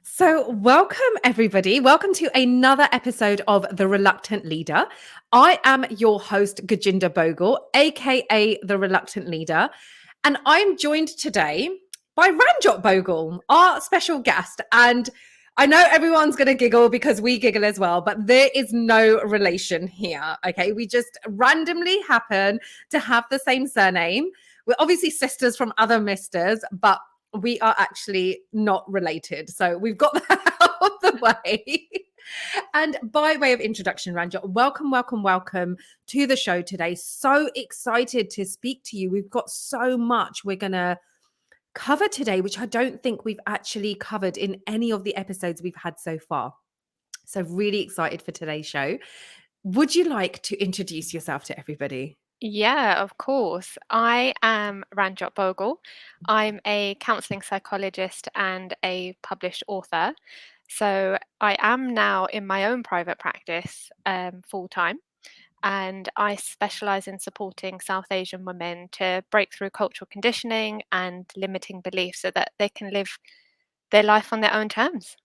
So, welcome everybody. Welcome to another episode of The Reluctant Leader. I am your host, Gajinda Bogle, aka The Reluctant Leader, and I'm joined today by Ranjot Bhogal, our special guest. And I know everyone's going to giggle because we giggle as well, but there is no relation here. Okay. We just randomly happen to have the same surname. We're obviously sisters from other misters, but we are actually not related. So we've got that out of the way. And by way of introduction, Ranjot, welcome to the show today. So excited to speak to you. We've got so much we're going to cover today, which I don't think we've actually covered in any of the episodes we've had so far. So really excited for today's show. Would you like to introduce yourself to everybody? Yeah, of course. I am Ranjot Bhogal. I'm a counseling psychologist and a published author. So I am now in my own private practice full time, and I specialize in supporting South Asian women to break through cultural conditioning and limiting beliefs so that they can live their life on their own terms.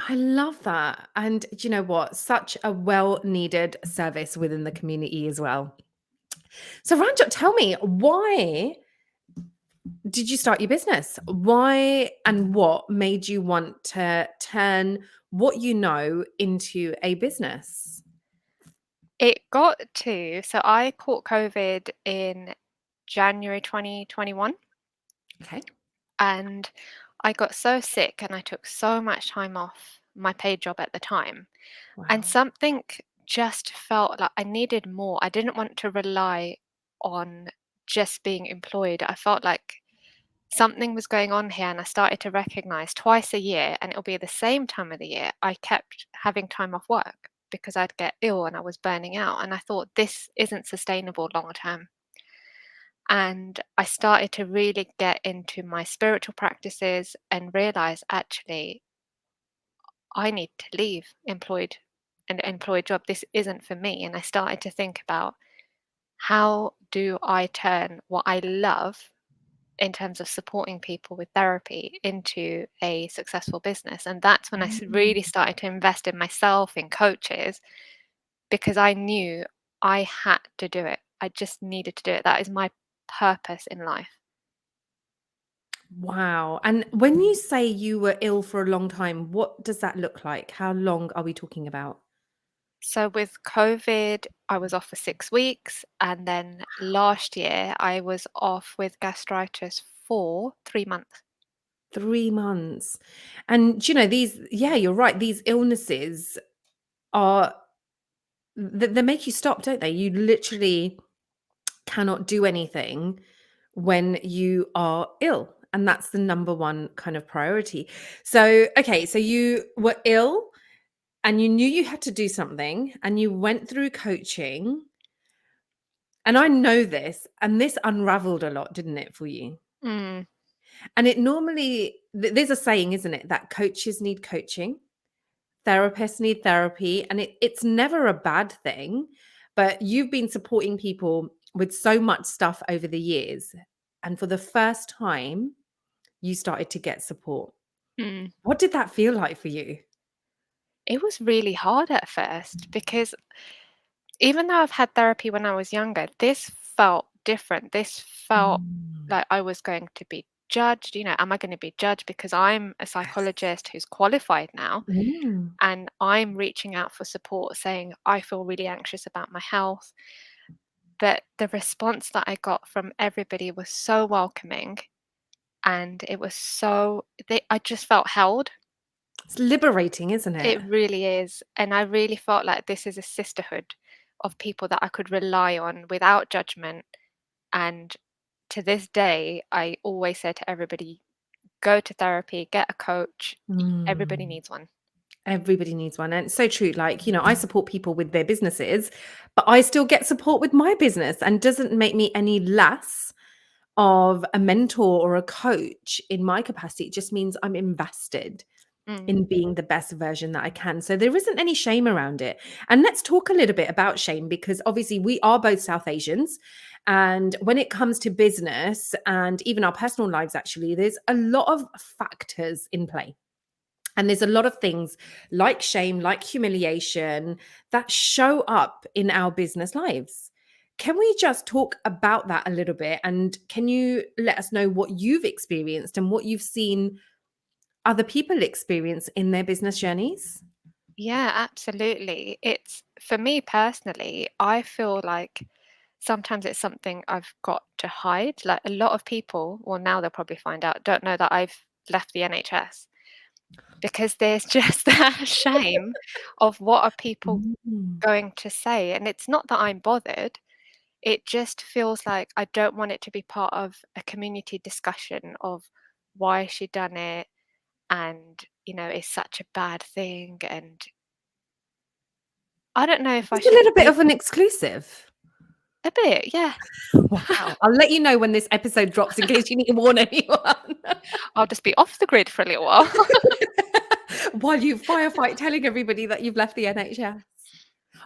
I love that. And do you know what? Such a well needed service within the community as well. So, Ranjot, tell me, why did you start your business? Why and what made you want to turn what you know into a business? So I caught COVID in January 2021. Okay. And I got so sick and I took so much time off my paid job at the time. And Wow. something just felt like I needed more. I didn't want to rely on just being employed. I felt like something was going on here, and I started to recognize twice a year, and it'll be the same time of the year, I kept having time off work because I'd get ill and I was burning out. And I thought this isn't sustainable long term. And I started to really get into my spiritual practices and realize actually I need to leave an employed job. This isn't for me. And I started to think about how do I turn what I love in terms of supporting people with therapy into a successful business. And that's when really Mm. started to invest in myself, in coaches, because I knew I had to do it. I just needed to do it. That is my purpose in life. Wow. And when you say you were ill for a long time, what does that look like? How long are we talking about? So with COVID, I was off for 6 weeks, and then last year I was off with gastritis for 3 months. 3 months. And, yeah, you're right. These illnesses are, they make you stop, don't they? You literally cannot do anything when you are ill. And that's the number one kind of priority. So, okay, so you were ill and you knew you had to do something and you went through coaching. And I know this, and this unraveled a lot, didn't it, for you? Mm, And it normally, there's a saying, isn't it, that coaches need coaching, therapists need therapy, and it's never a bad thing. But you've been supporting people with so much stuff over the years. And for the first time, you started to get support. mm. What did that feel like for you? It was really hard at first because even though I've had therapy when I was younger, this felt different. This felt Mm. like I was going to be judged. Am I going to be judged because I'm a Yes. psychologist who's qualified now Mm. and I'm reaching out for support saying I feel really anxious about my health? But the response that I got from everybody was so welcoming, and it was I just felt held. It's liberating, isn't it? It really is. And I really felt like this is a sisterhood of people that I could rely on without judgment. And to this day, I always say to everybody, go to therapy, get a coach. Everybody Mm. needs one. Everybody needs one. And it's so true. Like, I support people with their businesses, but I still get support with my business and doesn't make me any less of a mentor or a coach in my capacity. It just means I'm invested Mm. in being the best version that I can. So there isn't any shame around it. And let's talk a little bit about shame because obviously we are both South Asians. And when it comes to business and even our personal lives, actually, there's a lot of factors in play. And there's a lot of things like shame, like humiliation that show up in our business lives. Can we just talk about that a little bit? And can you let us know what you've experienced and what you've seen other people experience in their business journeys? Yeah, absolutely. It's for me personally, I feel like sometimes it's something I've got to hide. Like a lot of people, well, now they'll probably find out, don't know that I've left the NHS because there's just that shame of what are people Mm. going to say. And it's not that I'm bothered. It just feels like I don't want it to be part of a community discussion of why she done it and, it's such a bad thing. And I don't know if I It's a should little bit be of an exclusive. a bit, yeah. Wow. I'll let you know when this episode drops in case you need to warn anyone. I'll just be off the grid for a little while. While you firefight telling everybody that you've left the NHS.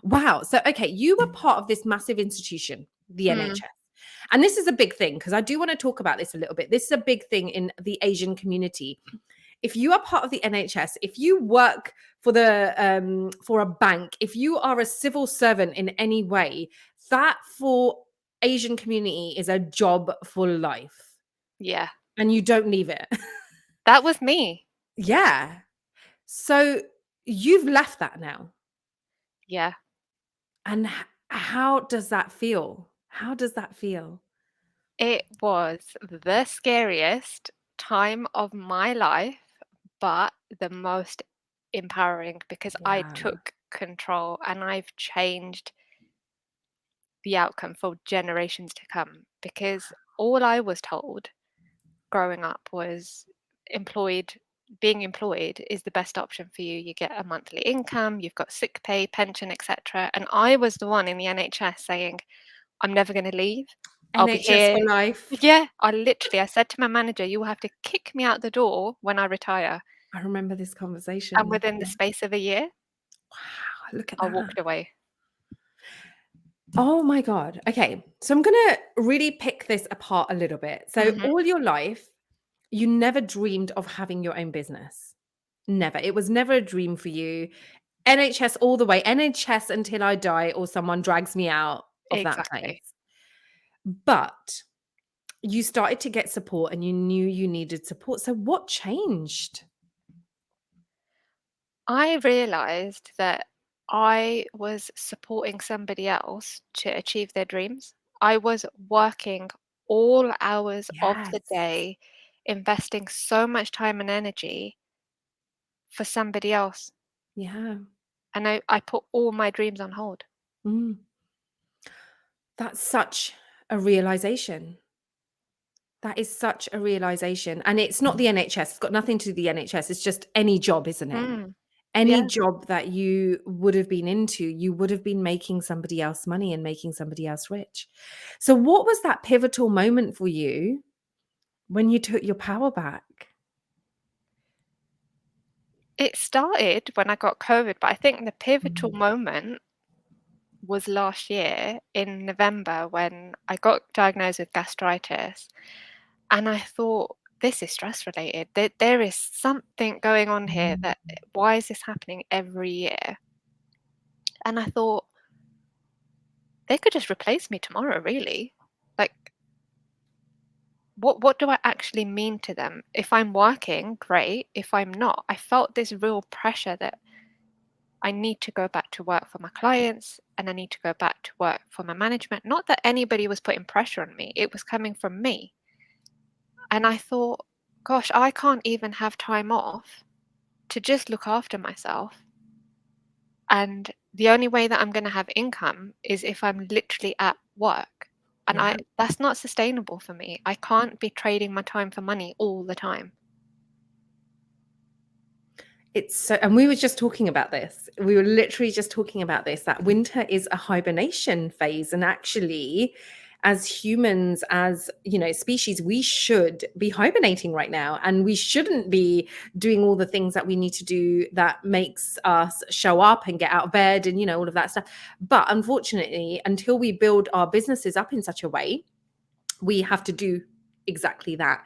Wow. So, okay, you were part of this massive institution, the Mm, NHS. And this is a big thing because I do want to talk about this a little bit. This is a big thing in the Asian community. If you are part of the NHS, if you work for a bank, if you are a civil servant in any way, that for Asian community is a job for life, yeah, and you don't leave it. that was me. Yeah. So you've left that now. Yeah, And how does that feel? How does that feel? it was the scariest time of my life, but the most empowering because I Yeah. took control and I've changed the outcome for generations to come because all I was told growing up was employed being employed is the best option for you. You get a monthly income, you've got sick pay, pension, etc. And I was the one in the NHS saying, I'm never going to leave. I'll be NHS for here. life. Yeah, I said to my manager, you will have to kick me out the door when I retire. I remember this And conversation. within the Yeah. space of a year, Wow, look at I that. walked away. Oh my God. Okay. So I'm going to really pick this apart a little bit. So, Hmm. all your life, you never dreamed of having your own business. Never. It was never a dream for you. NHS all the way, NHS until I die or someone drags me out of that Exactly. place. But you started to get support and you knew you needed support. So, what changed? I realized that I was supporting somebody else to achieve their dreams. I was working all hours of the Yes. day, investing so much time and energy for somebody else. Yeah. And I put all my dreams on hold. Mm. That's such a realization. That is such a realization. And it's not the NHS. It's got nothing to do with the NHS. It's just any job, isn't it? Mm, Any yeah. job that you would have been into, you would have been making somebody else money and making somebody else rich. So, what was that pivotal moment for you when you took your power back? It started when I got COVID, but I think the pivotal Mm. moment was last year in November when I got diagnosed with gastritis. And I thought, this is stress related. There is something going on here Mm. that why is this happening every year? And I thought, they could just replace me tomorrow, really. Like, what do I actually mean to them? If I'm working, great. If I'm not, I felt this real pressure that I need to go back to work for my clients and I need to go back to work for my management. Not that anybody was putting pressure on me, it was coming from me. And I thought, gosh, I can't even have time off to just look after myself. And the only way that I'm going to have income is if I'm literally at work. And Yeah. that's not sustainable for me. I can't be trading my time for money all the time. It's so, and we were just talking about this. We were literally just talking about this that winter is a hibernation phase. And actually, as humans, as species, we should be hibernating right now. And we shouldn't be doing all the things that we need to do that makes us show up and get out of bed and, all of that stuff. But unfortunately, until we build our businesses up in such a way, we have to do exactly that.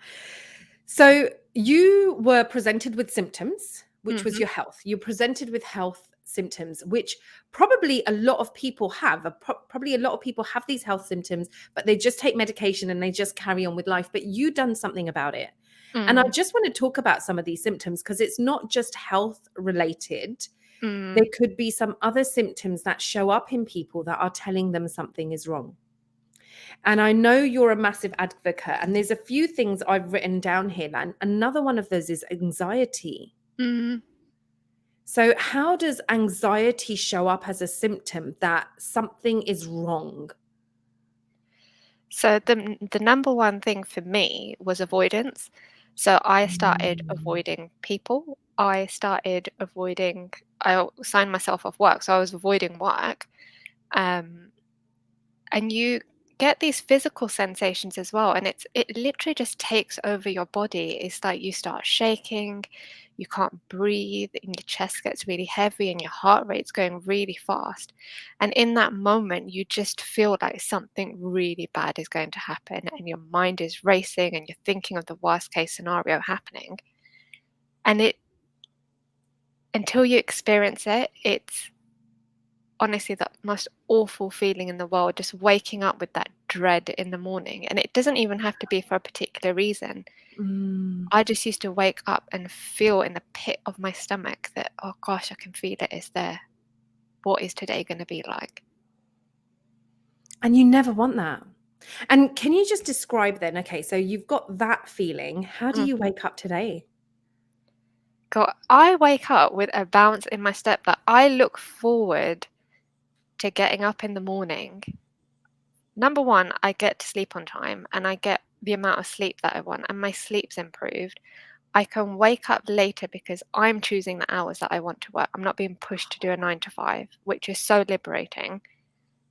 So you were presented with symptoms which was Mhm. your health. You're presented with health symptoms, which probably a lot of people have. Probably a lot of people have these health symptoms, but they just take medication and they just carry on with life. But you done something about it. And I Mm. just want to talk about some of these symptoms because it's not just health related. Mm. There could be some other symptoms that show up in people that are telling them something is wrong. And I know you're a massive advocate, and there's a few things I've written down here. And another one of those is anxiety. Mm. So, how does anxiety show up as a symptom that something is wrong? So the number one thing for me was avoidance. So I started Mm. avoiding people. I signed myself off work, so I was avoiding work. Um, and you get these physical sensations as well, and it literally just takes over your body. It's like you start shaking, you can't breathe, and your chest gets really heavy, and your heart rate's going really fast. And in that moment, you just feel like something really bad is going to happen, and your mind is racing, and you're thinking of the worst case scenario happening. And it until you experience it, it's honestly the most awful feeling in the world, just waking up with that dread in the morning. And it doesn't even have to be for a particular reason. Mm. I just used to wake up and feel in the pit of my stomach that, oh gosh, I can feel it. It's there. What is today going to be like? And you never want that. And can you just describe then? Okay, so you've got that feeling. How do you Mhm. wake up today? God, I wake up with a bounce in my step that I look forward to getting up in the morning. Number one, I get to sleep on time and I get the amount of sleep that I want, and my sleep's improved. I can wake up later because I'm choosing the hours that I want to work. I'm not being pushed to do a 9 to 5, which is so liberating.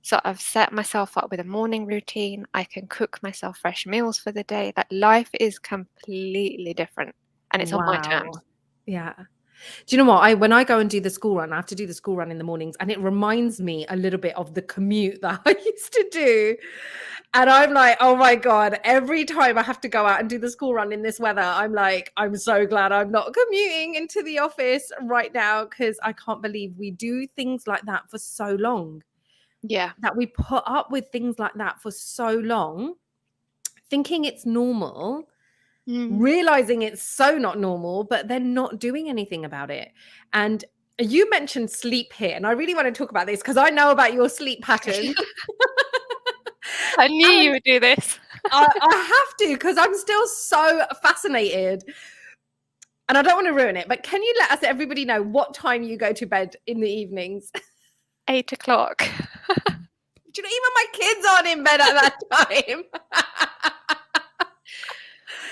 So I've set myself up with a morning routine. I can cook myself fresh meals for the day. That life is completely different and it's on my terms. Wow. Yeah. Do you know what? When I go and do the school run, I have to do the school run in the mornings, and it reminds me a little bit of the commute that I used to do. And I'm like, oh my God, every time I have to go out and do the school run in this weather, I'm like, I'm so glad I'm not commuting into the office right now because I can't believe we do things like that for so long, Yeah. that we put up with things like that for so long, thinking it's normal, Mm. realizing it's so not normal, but then not doing anything about it. And you mentioned sleep here, and I really want to talk about this because I know about your sleep patterns. I knew you And would do this. I have to because I'm still so fascinated. And I don't want to ruin it, but can you let us, everybody, know what time you go to bed in the evenings? 8 o'clock. Do you know, even my kids aren't in bed at that time.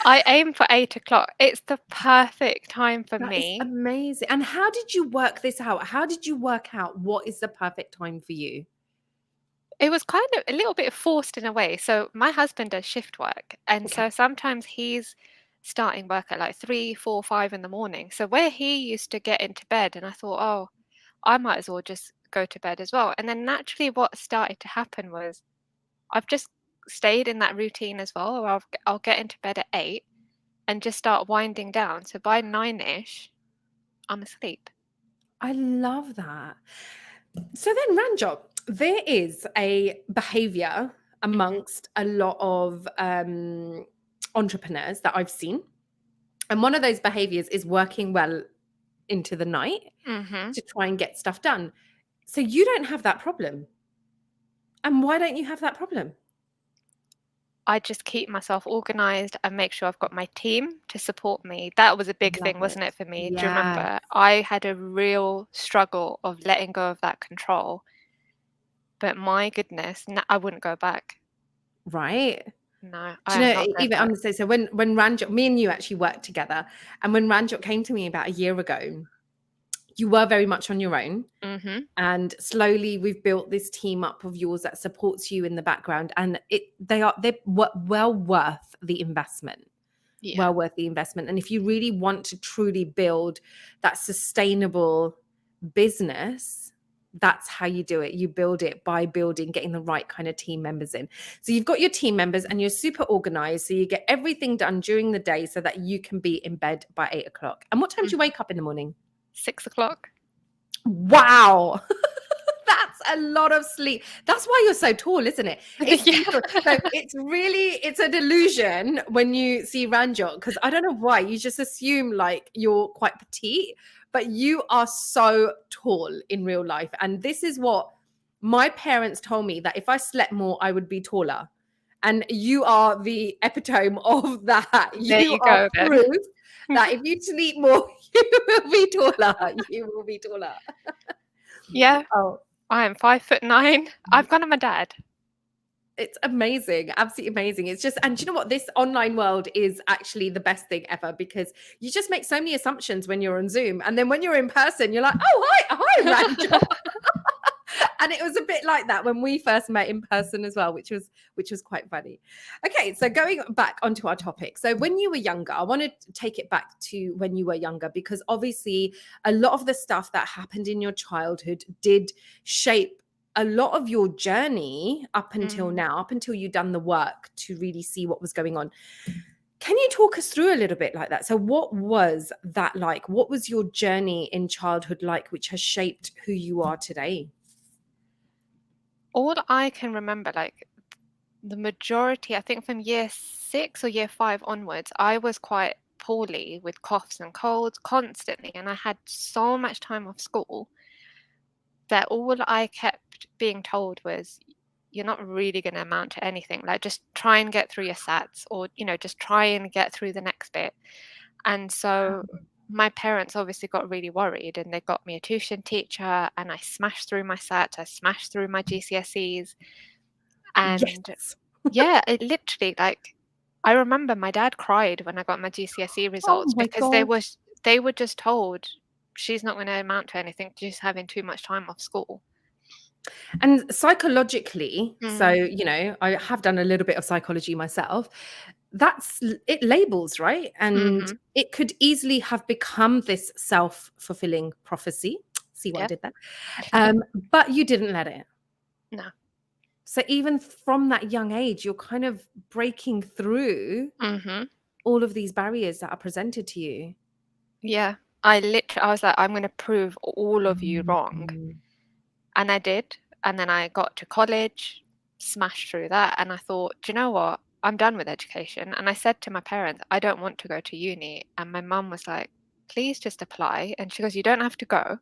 I aim for 8 o'clock. It's the perfect time for That is me. amazing. And how did you work this out? How did you work out what is the perfect time for you? It was kind of a little bit forced in a way. So my husband does shift work, and Okay. so sometimes he's starting work at like 3, 4, 5 in the morning. So where he used to get into bed, and I thought, oh, I might as well just go to bed as well. And then naturally, what started to happen was I've just stayed in that routine as well. Or I'll get into bed at 8 and just start winding down. So by 9ish, I'm asleep. I love that. So then, Ranjot, there is a behavior Mhm. amongst a lot of entrepreneurs that I've seen. And one of those behaviors is working well into the night Mhm. to try and get stuff done. So you don't have that problem. And why don't you have that problem? I just keep myself organized and make sure I've got my team to support me. That was a big Love thing, it. wasn't it, for me? Do you Yeah. remember? I had a real struggle of letting go of that control. But my goodness, I wouldn't go back. Right. No, Do I you am know, not going even back. honestly, so when Ranjot, me and you actually worked together, and when Ranjot came to me about a year ago, you were very much on your own. Mhm. And slowly we've built this team up of yours that supports you in the background, and they're well worth the investment. Yeah. Well worth the investment. And if you really want to truly build that sustainable business, that's how you do it. You build it by getting the right kind of team members in. So you've got your team members and you're super organized. So you get everything done during the day so that you can be in bed by 8 o'clock. And what time do you Mhm. wake up in the morning? 6 o'clock. Wow. That's a lot of sleep. That's why you're so tall, isn't it? It's Yeah. people. So it's a delusion when you see Ranjot, because I don't know why you just assume like you're quite petite, but you are so tall in real life. And this is what my parents told me, that if I slept more, I would be taller. And you are the epitome of that. There You you are go then. proof that if you sleep more, you will be taller. You will be taller. Yeah, Oh. I am 5'9". I've gone on my dad. It's amazing, absolutely amazing. It's just, and do you know what? This online world is actually the best thing ever, because you just make so many assumptions when you're on Zoom, and then when you're in person, you're like, "Oh, hi, Rachel." And it was a bit like that when we first met in person as well, which was quite funny. Okay, so going back onto our topic. So when you were younger, I want to take it back to when you were younger, because obviously a lot of the stuff that happened in your childhood did shape a lot of your journey up until Mm. now, up until you done the work to really see what was going on. Can you talk us through a little bit like that? So what was that like? What was your journey in childhood like, which has shaped who you are today? All I can remember, like the majority, I think from year 6 or year 5 onwards, I was quite poorly with coughs and colds constantly, and I had so much time off school that all I kept being told was, "You're not really going to amount to anything. Like, just try and get through your SATs, or just try and get through the next bit." And so my parents obviously got really worried, and they got me a tuition teacher, and I smashed through my SATs, I smashed through my GCSEs, and Yes. yeah, it literally, like, I remember my dad cried when I got my GCSE Oh results my because gosh. they were just told she's not going to amount to anything, she's having too much time off school. And psychologically, so, Mm, I have done a little bit of psychology myself. It labels, right? And mhm, it could easily have become this self-fulfilling prophecy. See what I yep. did there? But you didn't let it. No. So even from that young age, you're kind of breaking through Mhm. all of these barriers that are presented to you. Yeah. I was like, "I'm gonna prove all of you wrong." Mhm. And I did, and then I got to college, smashed through that, and I thought, "Do you know what? I'm done with education." And I said to my parents, "I don't want to go to uni." And my mum was like, "Please just apply." And she goes, "You don't have to go.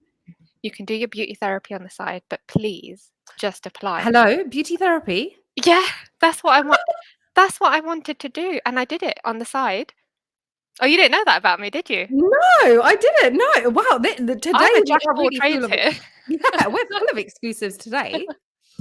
You can do your beauty therapy on the side, but please just apply." Hello, beauty therapy? Yeah, that's what I wanted to do, and I did it on the side. Oh, you didn't know that about me, did you? No, I didn't. No. Wow, today I'm a we jack are of all really full trades of, here. yeah, we're full of exclusives today.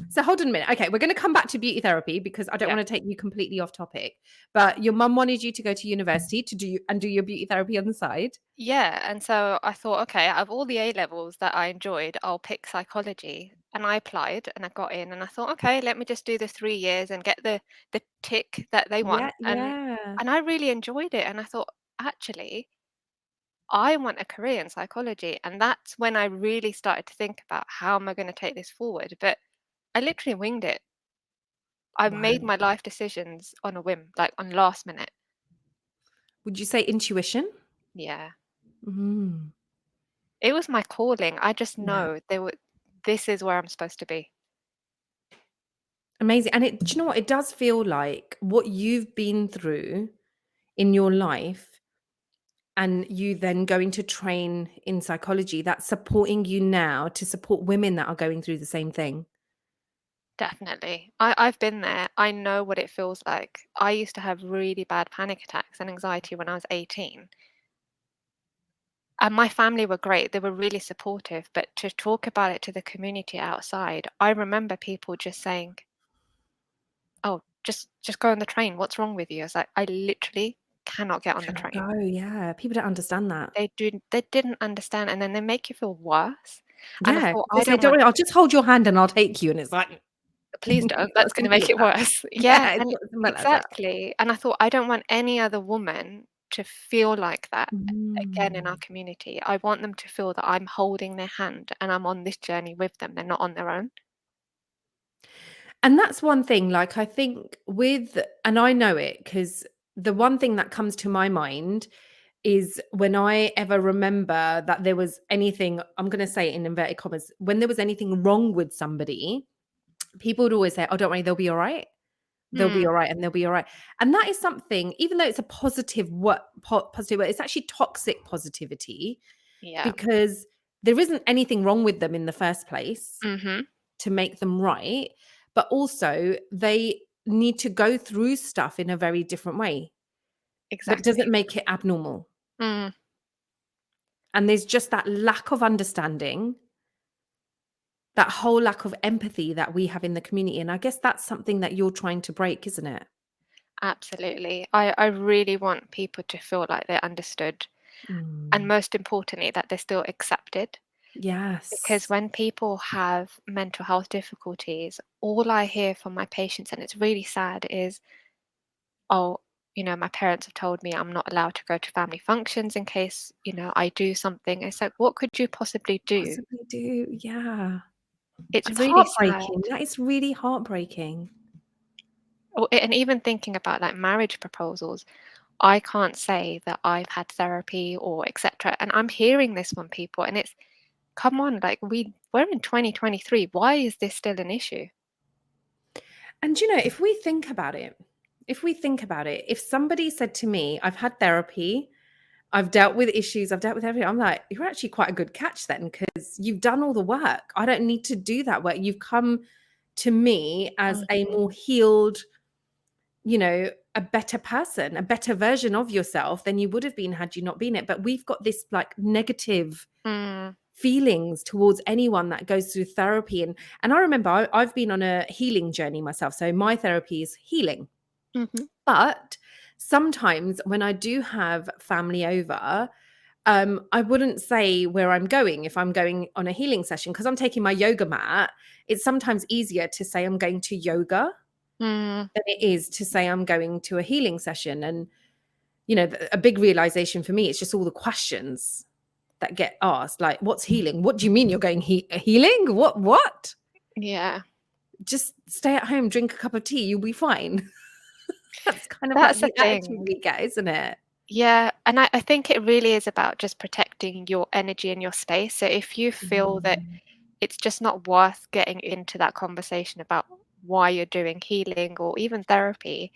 So hold on a minute. Okay, we're going to come back to beauty therapy, because I don't Yeah. want to take you completely off topic. But your mum wanted you to go to university to do your beauty therapy on the side. Yeah, and so I thought, okay, out of all the A levels that I enjoyed, I'll pick psychology. And I applied and I got in, and I thought, okay, let me just do the 3 years and get the tick that they Yeah, want. And yeah. and I really enjoyed it. And I thought, actually, I want a career in psychology. And that's when I really started to think about how am I going to take this forward. But I literally winged it. I Wow. made my life decisions on a whim, like on last minute. Would you say intuition? Yeah. Mm, It was my calling. I just yeah. know this is where I'm supposed to be. Amazing. And do you know what? It does feel like what you've been through in your life, and you then going to train in psychology, that's supporting you now to support women that are going through the same thing. Definitely. I've been there. I know what it feels like. I used to have really bad panic attacks and anxiety when I was 18. And my family were great. They were really supportive. But to talk about it to the community outside, I remember people just saying, "Oh, just go on the train. What's wrong with you?" I was like, "I literally cannot get on the Cannot train." go, yeah. People don't understand that. They didn't understand, and then they make you feel worse. And I Yeah, thought, they I say, don't "Don't want. worry, I'll just hold your hand and I'll take you," and it's like, Please don't. it's not That's as gonna simple make as it that. worse. Yeah, Yeah, it's and not as simple as that. exactly. And I thought, I don't want any other woman to feel like that again in our Mm. community. I want them to feel that I'm holding their hand and I'm on this journey with them. They're not on their own. And that's one thing, like, I think with, and I know it because the one thing that comes to my mind, is when I ever remember that there was anything, I'm going to say it in inverted commas, when there was anything wrong with somebody, people would always say, "Oh, don't worry, they'll be all right. They'll be Mm, all right, and they'll be all right." And that is something, even though it's a positive word, it's actually toxic positivity, yeah. because there isn't anything wrong with them in the first place Mhm. to make them right, but also they need to go through stuff in a very different way that Exactly. doesn't make it abnormal. Mm, And there's just that lack of understanding, that whole lack of empathy that we have in the community. And I guess that's something that you're trying to break, isn't it? absolutely. I really want people to feel like they're understood, and Mm. most importantly, that they're still accepted. Because Yes. when people have mental health difficulties, all I hear from my patients, and it's really sad, is, "Oh, my parents have told me I'm not allowed to go to family functions in case, I do something." It's like, what could you possibly do? Possibly do. Yeah. It's It's really sad. heartbreaking. That is really heartbreaking. And even thinking about like marriage proposals, I can't say that I've had therapy or etc. And I'm hearing this from people, and it's, come on, like we're in 2023. Why is this still an issue? And if we think about it, if somebody said to me, "I've had therapy, I've dealt with issues, I've dealt with everything," I'm like, "You're actually quite a good catch then, because you've done all the work. I don't need to do that work. You've come to me as a Mhm. more healed, a better person, a better version of yourself than you would have been had you not been it." But we've got this like negative Mm, feelings towards anyone that goes through therapy. And I remember I've been on a healing journey myself. So my therapy is healing. mhm, But sometimes when I do have family over, I wouldn't say where I'm going if I'm going on a healing session, because I'm taking my yoga mat. It's sometimes easier to say I'm going to yoga mm, than it is to say I'm going to a healing session. And, a big realization for me, it's just all the questions that get asked, like, "What's healing? What do you mean you're going healing? What? yeah, Just stay at home, drink a cup of tea, you'll be fine." That's kind of like that's the the attitude thing. we get, isn't it? Yeah, and I think it really is about just protecting your energy and your space. So if you feel that Mm. it's just not worth getting into that conversation about why you're doing healing or even therapy,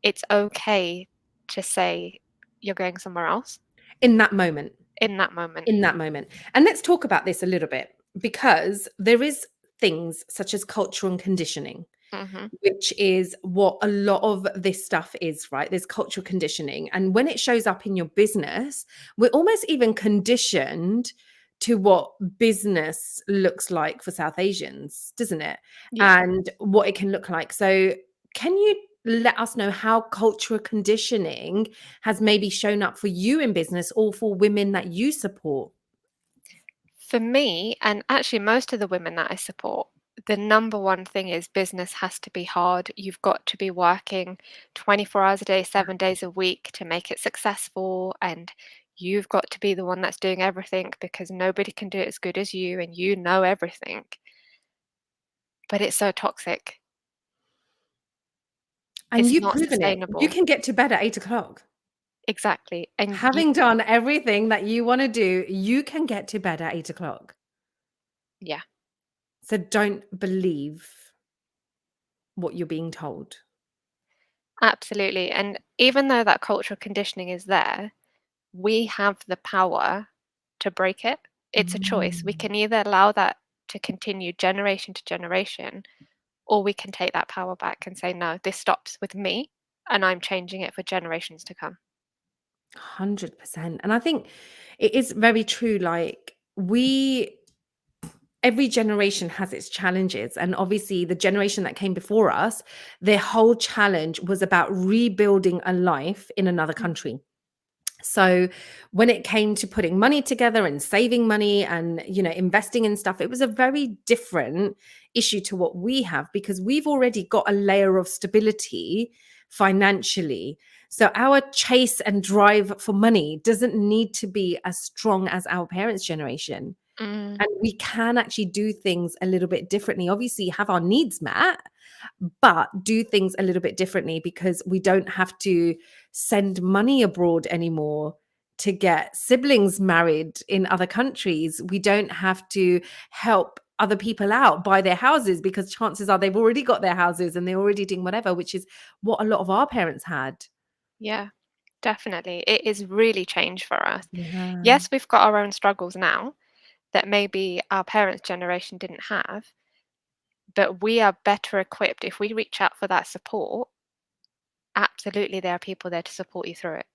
it's okay to say you're going somewhere else In that moment. in that moment. In that moment. And let's talk about this a little bit, because there is things such as cultural and conditioning, Mhm. which is what a lot of this stuff is, right? There's cultural conditioning. And when it shows up in your business, we're almost even conditioned to what business looks like for South Asians, doesn't it? Yeah. And what it can look like. So, can you let us know how cultural conditioning has maybe shown up for you in business, or for women that you support? For me, and actually most of the women that I support, the number one thing is business has to be hard. You've got to be working 24 hours a day, 7 days a week to make it successful. And you've got to be the one that's doing everything because nobody can do it as good as you and you know everything. But it's so toxic. And It's you've not proven it. You sustainable. can get to bed at 8 o'clock. Exactly. And you, Having done everything that you want to do, you can get to bed at 8 o'clock. yeah, So don't believe what you're being told. absolutely. And even though that cultural conditioning is there, we have the power to break it. It's a choice. We Mm. can either allow that to continue generation to generation, or we can take that power back and say, no, this stops with me and I'm changing it for generations to come. 100%. And I think it is very true. Like, every generation has its challenges. And obviously, the generation that came before us, their whole challenge was about rebuilding a life in another Mm, country. So when it came to putting money together and saving money and, investing in stuff, it was a very different issue to what we have, because we've already got a layer of stability financially. So our chase and drive for money doesn't need to be as strong as our parents' generation. mm, And we can actually do things a little bit differently. Obviously, have our needs met, but do things a little bit differently, because we don't have to send money abroad anymore to get siblings married in other countries. We don't have to help other people out buy their houses because chances are they've already got their houses and they're already doing whatever, which is what a lot of our parents had. Yeah, definitely. It is really changed for us. Yeah. Yes, we've got our own struggles now that maybe our parents' generation didn't have, but we are better equipped if we reach out for that support. Absolutely, there are people there to support you through it.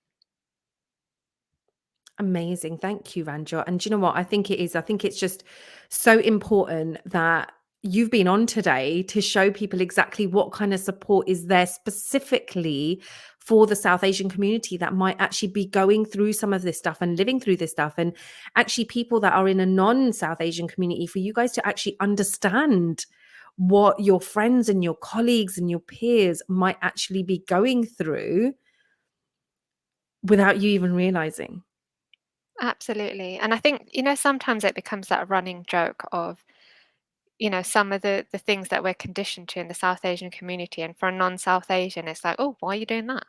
Amazing. Thank you, Ranjot. And do you know what? I think it is. I think it's just so important that you've been on today to show people exactly what kind of support is there specifically for the South Asian community that might actually be going through some of this stuff and living through this stuff. And actually, people that are in a non South Asian community, for you guys to actually understand what your friends and your colleagues and your peers might actually be going through without you even realizing. Absolutely. And I think, sometimes it becomes that running joke of, some of the things that we're conditioned to in the South Asian community. And for a non-South Asian, it's like, oh, why are you doing that?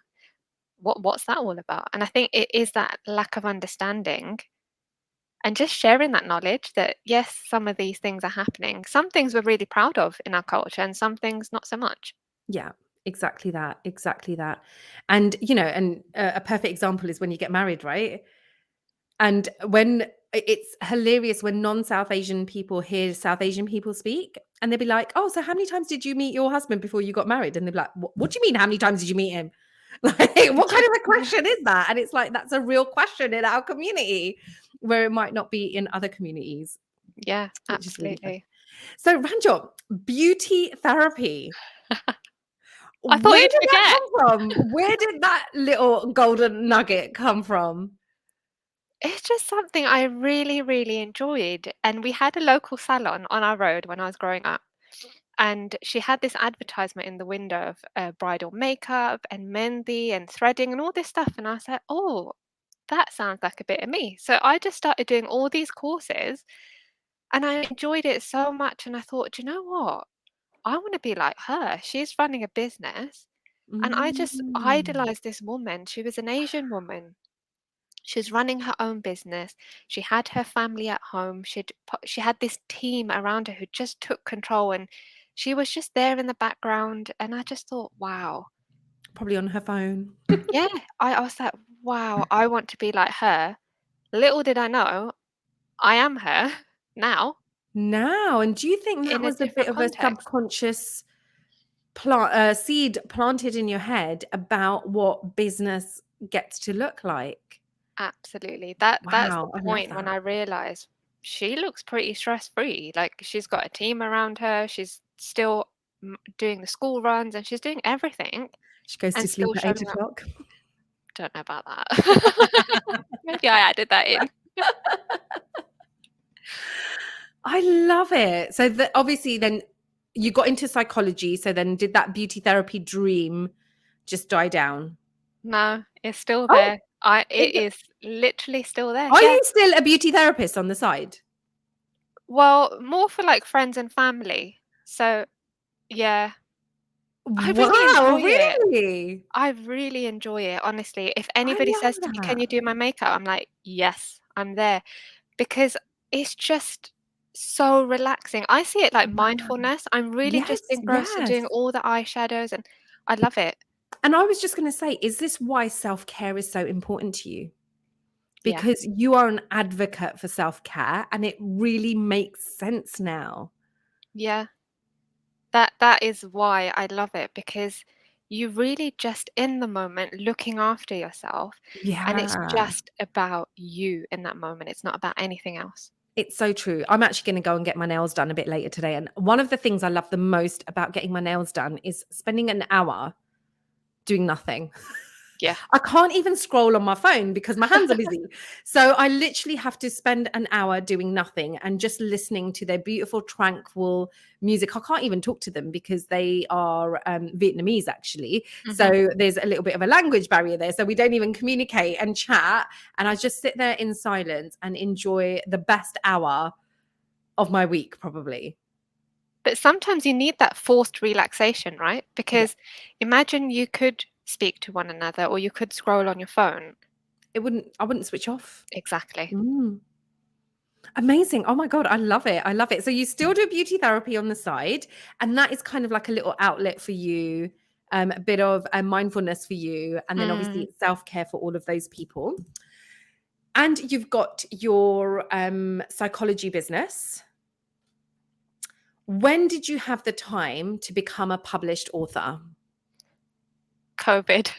What's that all about? And I think it is that lack of understanding and just sharing that knowledge that yes, some of these things are happening. Some things we're really proud of in our culture and some things not so much. Yeah, exactly that, exactly that. And, and a perfect example is when you get married, right? And when it's hilarious when non-South Asian people hear South Asian people speak and they'll be like, "Oh, so how many times did you meet your husband before you got married?" And they'll be like, "What do you mean how many times did you meet him?" Like, what kind of a Yeah. question is that? And it's like that's a real question in our community where it might not be in other communities, Yeah, which is really fun. absolutely. So, Ranjot, beauty therapy. I thought Where you'd did that forget. come from? Where did that little golden nugget come from? It's just something I really, really enjoyed. And we had a local salon on our road when I was growing up. And she had this advertisement in the window of bridal makeup and mehndi and threading and all this stuff. And I was like, oh, that sounds like a bit of me. So I just started doing all these courses and I enjoyed it so much. And I thought, do you know what? I want to be like her. She's running a business. And I just Mm. idolized this woman. She was an Asian woman. She's running her own business. She had her family at home. She had this team around her who just took control and she was just there in the background. And I just thought, wow. Probably on her phone. Yeah, I was like, wow, I want to be like her. Little did I know, I am her now Now, and do you think that in a was a bit different of a context. subconscious seed planted in your head about what business gets to look like? Absolutely. That's the Wow, I love point when that. I realized she looks pretty stress free. Like she's got a team around her. She's still doing the school runs and she's doing everything She goes to and sleep still at eight showing up. o'clock. Don't know about that. Maybe I added that in. I love it. So obviously then you got into psychology. So then did that beauty therapy dream just die down? No, it's still Oh, there. is It is literally still there. are Yeah. you still a beauty therapist on the side? Well, more for like friends and family. So yeah, I really Wow, enjoy it. really? I really enjoy it, honestly. If I anybody says to love me, "Can that. you do my makeup?" I'm like, "Yes, I'm there." Because it's just so relaxing. I see it like Wow. mindfulness. I'm really Yes, just engrossed in yes. doing all the eyeshadows and I love it. And I was just going to say, is this why self-care is so important to you? Yeah. Because you are an advocate for self-care and it really makes sense now. Yeah. That is why I love it because you really just in the moment looking after yourself and it's Yeah. just about you in that moment. It's not about anything else. It's so true. I'm actually going to go and get my nails done a bit later today. And one of the things I love the most about getting my nails done is spending an hour doing nothing. Yeah. I can't even scroll on my phone because my hands are busy. So I literally have to spend an hour doing nothing and just listening to their beautiful, tranquil music. I can't even talk to them because they are Vietnamese, actually. Mhm. So there's a little bit of a language barrier there. So we don't even communicate and chat. And I just sit there in silence and enjoy the best hour of my week, probably. But sometimes you need that forced relaxation, right? Yeah, Because imagine you could speak to one another or you could scroll on your phone. I wouldn't switch off. Exactly. Mm. Amazing. Oh my God, I love it. I love it. So you still do beauty therapy on the side, and that is kind of like a little outlet for you, a bit of mindfulness for you, and then Mm. obviously self-care for all of those people. And you've got your psychology business. When did you have the time to become a published author? COVID.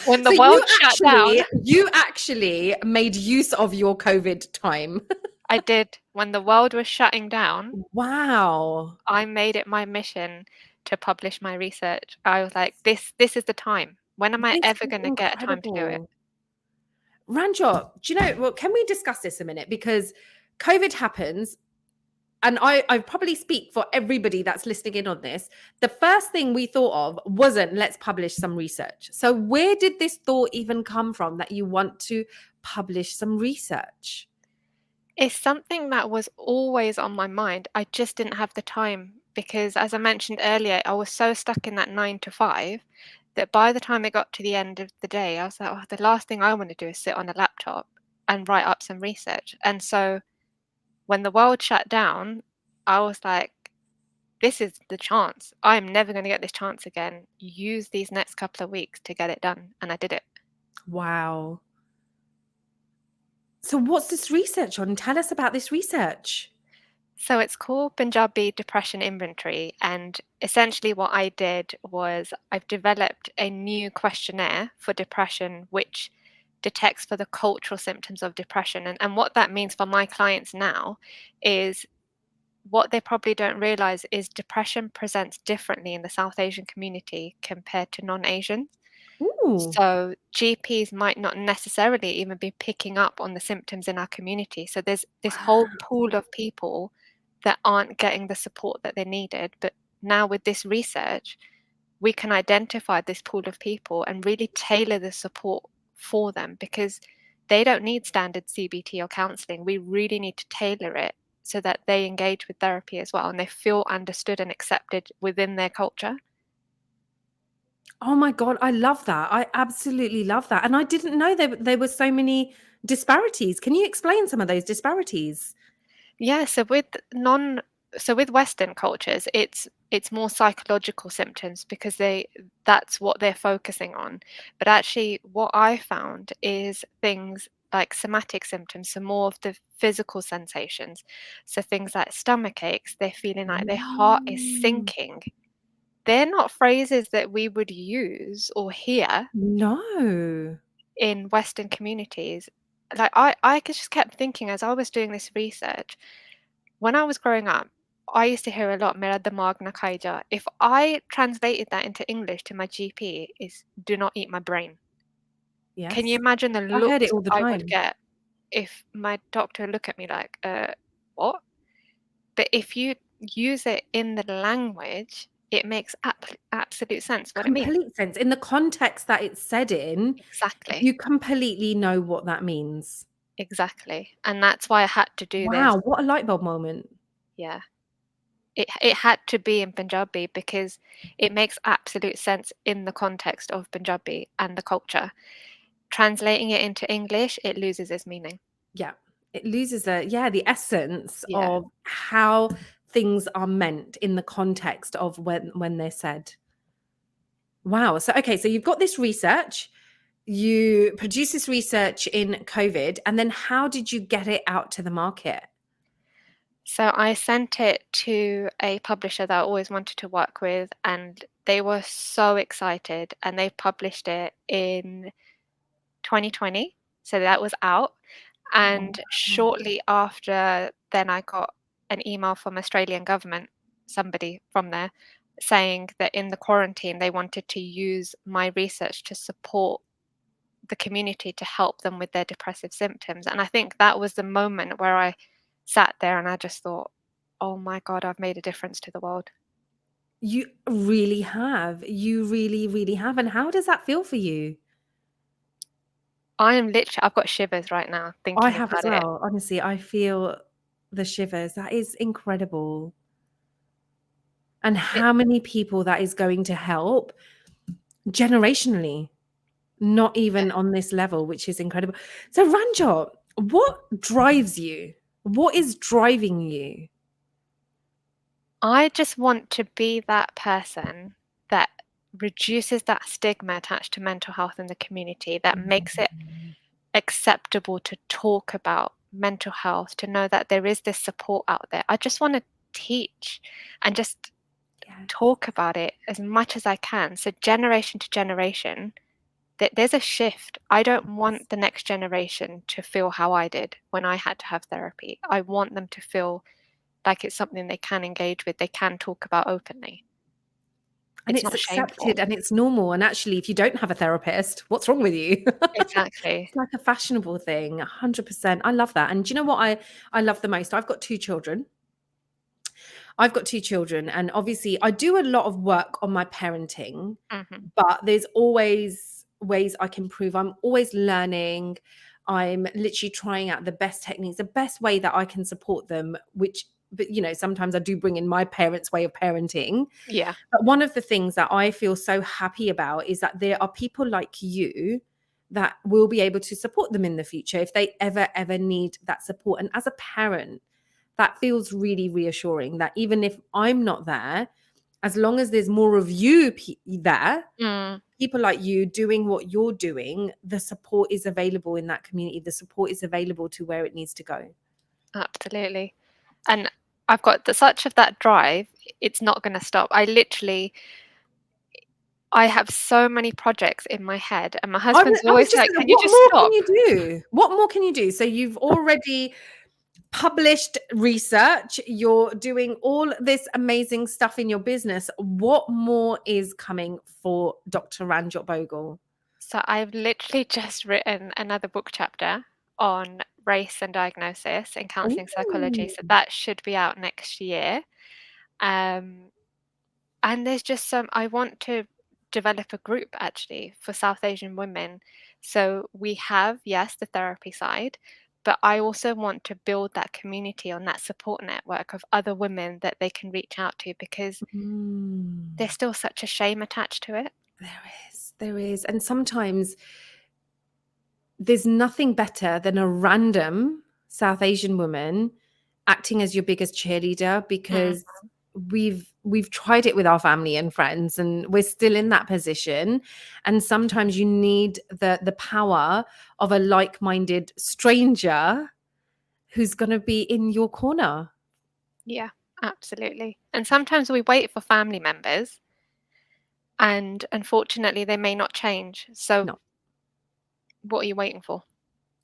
When the So world shut down, you actually made use of your COVID time. I did. When the world was shutting down, Wow. I made it my mission to publish my research. I was like, this is the time. When am I This ever is going to get time to do it? incredible. Ranjot, do you know, well, can we discuss this a minute? Because COVID happens, and I probably speak for everybody that's listening in on this. The first thing we thought of wasn't let's publish some research. So where did this thought even come from that you want to publish some research? It's something that was always on my mind. I just didn't have the time because, as I mentioned earlier, I was so stuck in that 9 to 5 that by the time it got to the end of the day, I was like, oh, the last thing I want to do is sit on a laptop and write up some research. And so when the world shut down, I was like, this is the chance. I'm never going to get this chance again. Use these next couple of weeks to get it done. And I did it. Wow. So what's this research on? Tell us about this research. So it's called Punjabi Depression Inventory. And essentially, what I did was I've developed a new questionnaire for depression, which detects for the cultural symptoms of depression. And what that means for my clients now is what they probably don't realize is depression presents differently in the South Asian community compared to non-Asians. Ooh. So GPs might not necessarily even be picking up on the symptoms in our community. So there's this whole pool of people that aren't getting the support that they needed. But now with this research, we can identify this pool of people and really tailor the support for them because they don't need standard CBT or counseling. We really need to tailor it so that they engage with therapy as well and they feel understood and accepted within their culture. Oh my God, I love that. I absolutely love that. And I didn't know there were so many disparities. Can you explain some of those disparities? Yeah, so with Western cultures, it's more psychological symptoms because that's what they're focusing on. But actually what I found is things like somatic symptoms, so more of the physical sensations. So things like stomach aches, they're feeling like their heart is Mm. sinking. They're not phrases that we would use or hear No. in Western communities. Like I just kept thinking as I was doing this research, when I was growing up, I used to hear a lot, "Mera damag na khai ja." If I translated that into English to my GP, is "Do not eat my brain." Can you Yes. imagine the I heard it looks all the I would time. get if my doctor would look at me like, what?" But if you use it in the language, it makes absolute sense what it means. Complete sense. In the context that it's said in, Exactly, you completely know what that means. exactly. And that's why I had to do this. Wow, what a light bulb moment. Yeah. It had to be in Punjabi because it makes absolute sense in the context of Punjabi and the culture. Translating it into English, it loses its meaning. Yeah. It loses the essence Yeah. of how things are meant in the context of when they're said. Wow. So okay, so you've got this research. You produce this research in COVID, and then how did you get it out to the market? So I sent it to a publisher that I always wanted to work with, and they were so excited, and they published it in 2020. So that was out. And Wow. shortly after, then I got an email from Australian government, somebody from there, saying that in the quarantine they wanted to use my research to support the community to help them with their depressive symptoms. And I think that was the moment where I sat there and I just thought, oh my God, I've made a difference to the world. You really have. You really, really have. And how does that feel for you? I've got shivers right now I thinking have as about it. well. Honestly, I feel the shivers. That is incredible. And It how many people that is going to help generationally. Not Yeah. even on this level, which is incredible. So Ranjot, what drives you? What is driving you? I just want to be that person that reduces that stigma attached to mental health in the community, that makes it Mm. acceptable to talk about mental health, to know that there is this support out there. I just want to teach and just Yes. talk about it as much as I can. So, generation to generation, there's a shift. I don't want the next generation to feel how I did when I had to have therapy. I want them to feel like it's something they can engage with, they can talk about openly. And It's it's not shameful. accepted and it's normal. And actually, if you don't have a therapist, what's wrong with you? Exactly. It's like a fashionable thing, 100%. I love that. And do you know what I love the most? I've got two children. And obviously I do a lot of work on my parenting, Mhm. but there's always ways I can improve. I'm always learning. I'm literally trying out the best techniques, the best way that I can support them, but sometimes I do bring in my parents' way of parenting. Yeah. But one of the things that I feel so happy about is that there are people like you that will be able to support them in the future if they ever need that support. And as a parent, that feels really reassuring that even if I'm not there, as long as there's more of you there, Mm, people like you doing what you're doing, the support is available in that community. The support is available to where it needs to go. absolutely. And I've got such of that drive, it's not gonna stop. I have so many projects in my head, and my husband's I was always just like, gonna, "Can you what just more can stop?" you do? What more can you do? So you've already published research, you're doing all this amazing stuff in your business. What more is coming for Dr. Ranjot Bhogal? So I've literally just written another book chapter on race and diagnosis in counseling psychology, Ooh. so that should be out next year. Um, and there's just some I want to develop a group actually for South Asian women. So we have, yes, the therapy side, but I also want to build that community on that support network of other women that they can reach out to because there's Mm. still such a shame attached to it. There is. And sometimes there's nothing better than a random South Asian woman acting as your biggest cheerleader Mm, because we've tried it with our family and friends and we're still in that position, and sometimes you need the power of a like-minded stranger who's going to be in your corner. yeah, absolutely. And sometimes we wait for family members, and unfortunately, they may not change. So, No. what are you waiting for?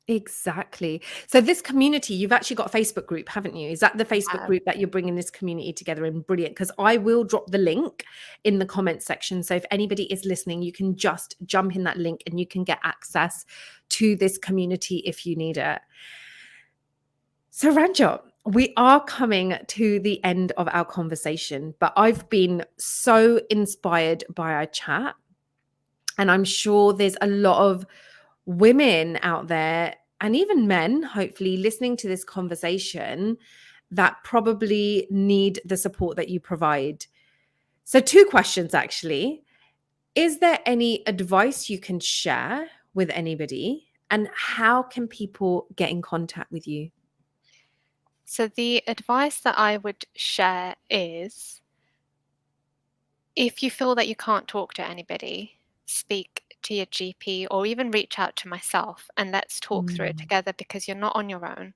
Exactly. So this community, you've actually got a Facebook group, haven't you? Is that the Facebook group that you're bringing this community together in? Brilliant. Because I will drop the link in the comments section. So if anybody is listening, you can just jump in that link and you can get access to this community if you need it. So Ranjot, we are coming to the end of our conversation, but I've been so inspired by our chat. And I'm sure there's a lot of women out there and even men, hopefully, listening to this conversation that probably need the support that you provide. So, two questions actually. Is there any advice you can share with anybody? And how can people get in contact with you? So, the advice that I would share is if you feel that you can't talk to anybody, speak to your GP or even reach out to myself and let's talk through it Mm. together because you're not on your own.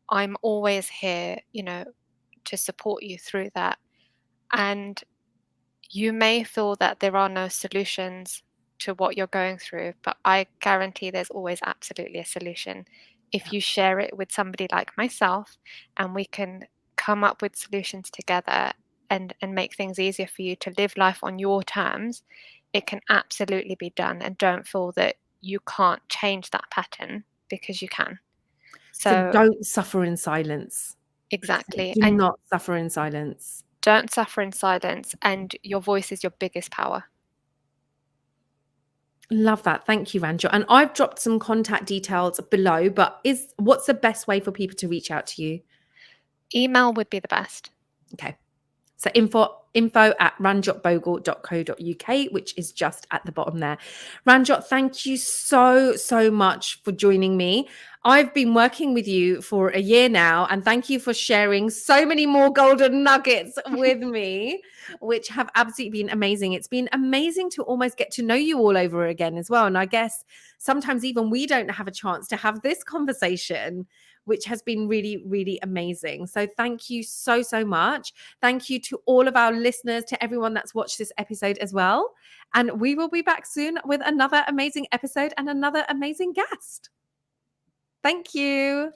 I'm always here, to support you through that. And you may feel that there are no solutions to what you're going through, but I guarantee there's always absolutely a solution. If Yeah. you share it with somebody like myself and we can come up with solutions together and make things easier for you to live life on your terms, it can absolutely be done. And don't feel that you can't change that pattern because you can. So, So, don't suffer in silence. exactly. Do And not suffer in silence. don't suffer in silence. And your voice is your biggest power. Love that. Thank you, Ranjot. And I've dropped some contact details below, but what's the best way for people to reach out to you? Email would be the best. Okay. So info@ranjotbogal.co.uk, which is just at the bottom there. Ranjot, thank you so much for joining me. I've been working with you for a year now, and thank you for sharing so many more golden nuggets with me, which have absolutely been amazing. It's been amazing to almost get to know you all over again as well. And I guess sometimes even we don't have a chance to have this conversation, which has been really, really amazing. So thank you so much. Thank you to all of our listeners, to everyone that's watched this episode as well. And we will be back soon with another amazing episode and another amazing guest. Thank you.